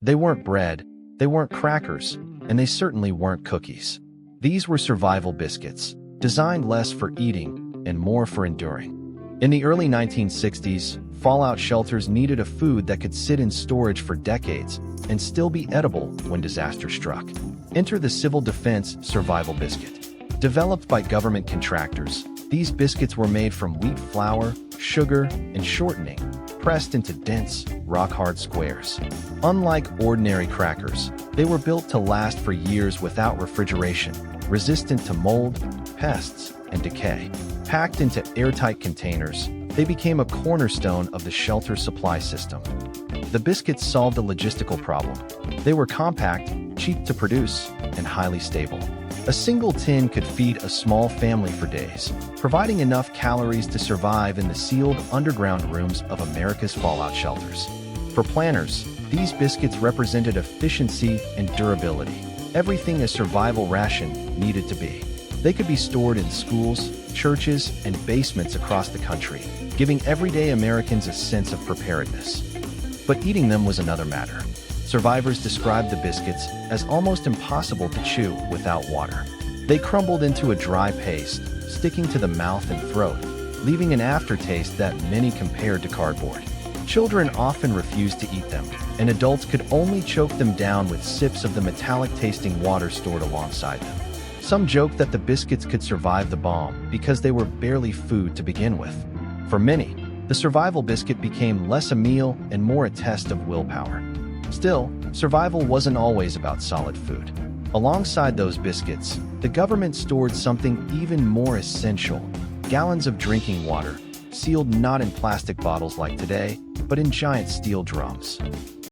They weren't bread, they weren't crackers, and they certainly weren't cookies. These were survival biscuits, designed less for eating and more for enduring. In the early 1960s, fallout shelters needed a food that could sit in storage for decades and still be edible when disaster struck. Enter the Civil Defense Survival Biscuit. Developed by government contractors, these biscuits were made from wheat flour, sugar, and shortening, pressed into dense, rock-hard squares. Unlike ordinary crackers, they were built to last for years without refrigeration, resistant to mold, pests, and decay. Packed into airtight containers, they became a cornerstone of the shelter supply system. The biscuits solved a logistical problem. They were compact, cheap to produce, and highly stable. A single tin could feed a small family for days, providing enough calories to survive in the sealed underground rooms of America's fallout shelters. For planners, these biscuits represented efficiency and durability, everything a survival ration needed to be. They could be stored in schools, churches, and basements across the country, giving everyday Americans a sense of preparedness. But eating them was another matter. Survivors described the biscuits as almost impossible to chew without water. They crumbled into a dry paste, sticking to the mouth and throat, leaving an aftertaste that many compared to cardboard. Children often refused to eat them, and adults could only choke them down with sips of the metallic-tasting water stored alongside them. Some joked that the biscuits could survive the bomb because they were barely food to begin with. For many, the survival biscuit became less a meal and more a test of willpower. Still, survival wasn't always about solid food. Alongside those biscuits, the government stored something even more essential: gallons of drinking water, sealed not in plastic bottles like today, but in giant steel drums.